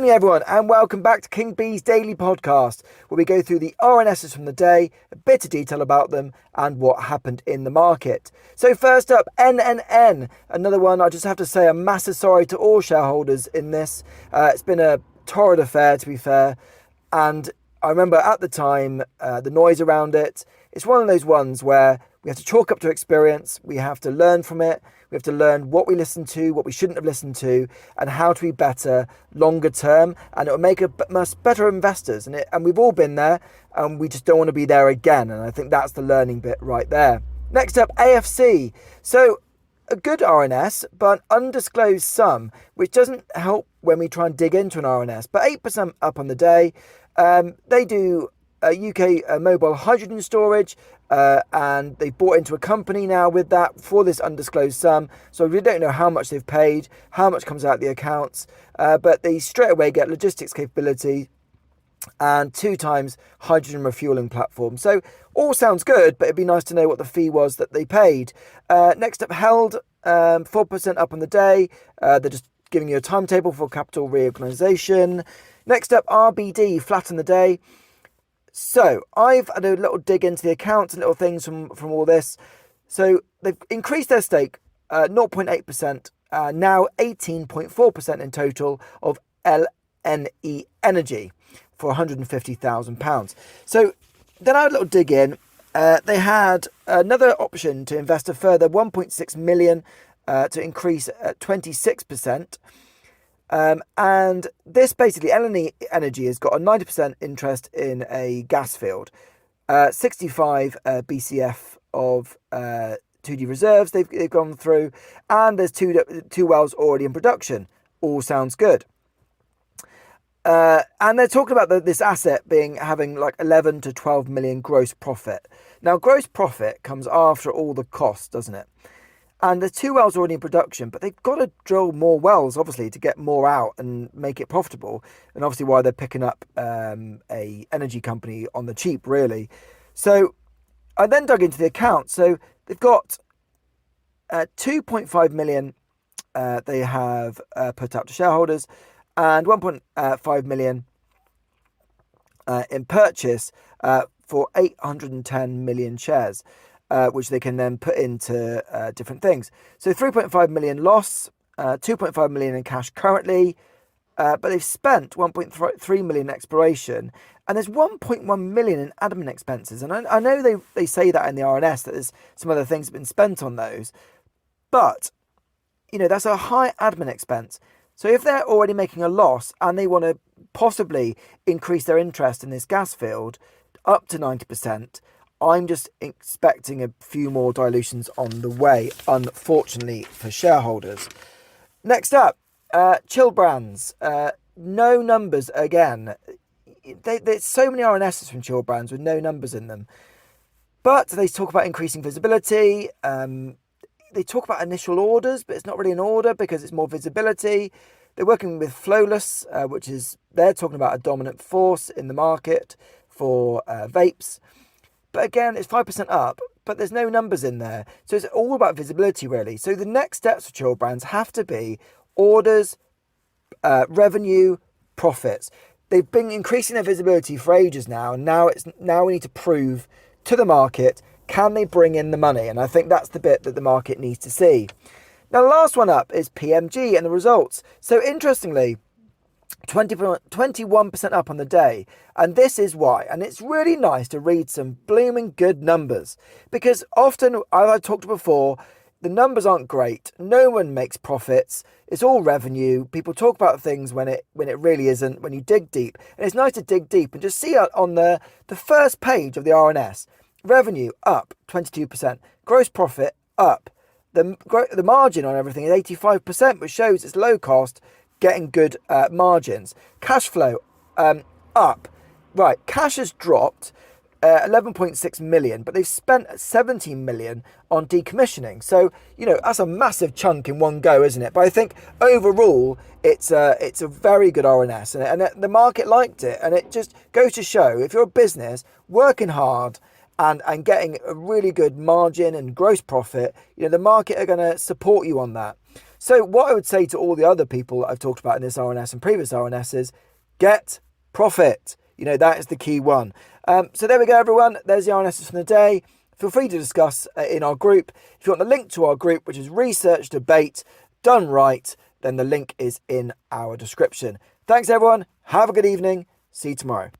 morning, everyone, and welcome back to King B's Daily Podcast, where we go through the RNSs from the day, a bit of detail about them, and what happened in the market. So first up, NNN, another one. I just have to say a massive sorry to all shareholders in this. It's been a torrid affair, to be fair, and I remember at the time, the noise around it. It's one of those ones where we have to chalk up to experience, we have to learn from it, we have to learn what we listen to, what we shouldn't have listened to, and how to be better longer term, and it will make us better investors. And we've all been there, and we just don't want to be there again, and I think that's the learning bit right there. Next up, AFC. So a good RNS, but undisclosed sum, which doesn't help when we try and dig into an RNS, but 8% up on the day. They do UK mobile hydrogen storage, and they bought into a company now with that for this undisclosed sum. So we don't know how much they've paid, how much comes out of the accounts, but they straight away get logistics capability and 2 times hydrogen refueling platform. So all sounds good, but it'd be nice to know what the fee was that they paid. Next up, Held, 4% up on the day. They're just giving you a timetable for capital reorganisation. Next up, RBD, flat on the day. So I've had a little dig into the accounts and little things from all this. So they've increased their stake 0.8%, now 18.4% in total of LNE Energy for £150,000. So then I had a little dig in. They had another option to invest a further 1.6 million to increase at 26%. And this basically, LNE Energy has got a 90% interest in a gas field, 65 BCF of 2D reserves they've gone through, and there's two wells already in production. All sounds good. And they're talking about this asset having like 11 to 12 million gross profit. Now, gross profit comes after all the costs, doesn't it? And there's 2 wells already in production, but they've got to drill more wells, obviously, to get more out and make it profitable. And obviously why they're picking up a energy company on the cheap, really. So I then dug into the account. So they've got 2.5 million they have put out to shareholders, and 1.5 million in purchase for 810 million shares. Which they can then put into different things. So 3.5 million loss, 2.5 million in cash currently, but they've spent 1.3 million in exploration, and there's 1.1 million in admin expenses. And I know they say that in the RNS, that there's some other things that have been spent on those, but that's a high admin expense. So if they're already making a loss and they want to possibly increase their interest in this gas field up to 90%, I'm just expecting a few more dilutions on the way, unfortunately for shareholders. Next up, Chill Brands. No numbers again. There's so many RNSs from Chill Brands with no numbers in them. But they talk about increasing visibility. They talk about initial orders, but it's not really an order because it's more visibility. They're working with Flowless, they're talking about a dominant force in the market for vapes. But again, it's 5% up, but there's no numbers in there. So it's all about visibility, really. So the next steps for Chill Brands have to be orders, revenue, profits. They've been increasing their visibility for ages now, and now we need to prove to the market, can they bring in the money? And I think that's the bit that the market needs to see. Now, the last one up is PMG and the results. So interestingly, 21% up on the day, and this is why. And it's really nice to read some blooming good numbers, because often, as I talked before, the numbers aren't great. No one makes profits. It's all revenue. People talk about things when it really isn't, when you dig deep. And it's nice to dig deep and just see on the first page of the RNS, revenue up 22%, gross profit up. The margin on everything is 85%, which shows it's low cost, getting good margins. Cash flow up. Right, cash has dropped 11.6 million, but they've spent 17 million on decommissioning. So, that's a massive chunk in one go, isn't it? But I think overall, it's a very good RNS, and the market liked it. And it just goes to show, if you're a business working hard and getting a really good margin and gross profit, the market are going to support you on that. So what I would say to all the other people that I've talked about in this RNS and previous RNSs, get profit. That is the key one. So there we go, everyone. There's the RNSs from the day. Feel free to discuss in our group. If you want the link to our group, which is Research Debate Done Right, then the link is in our description. Thanks, everyone. Have a good evening. See you tomorrow.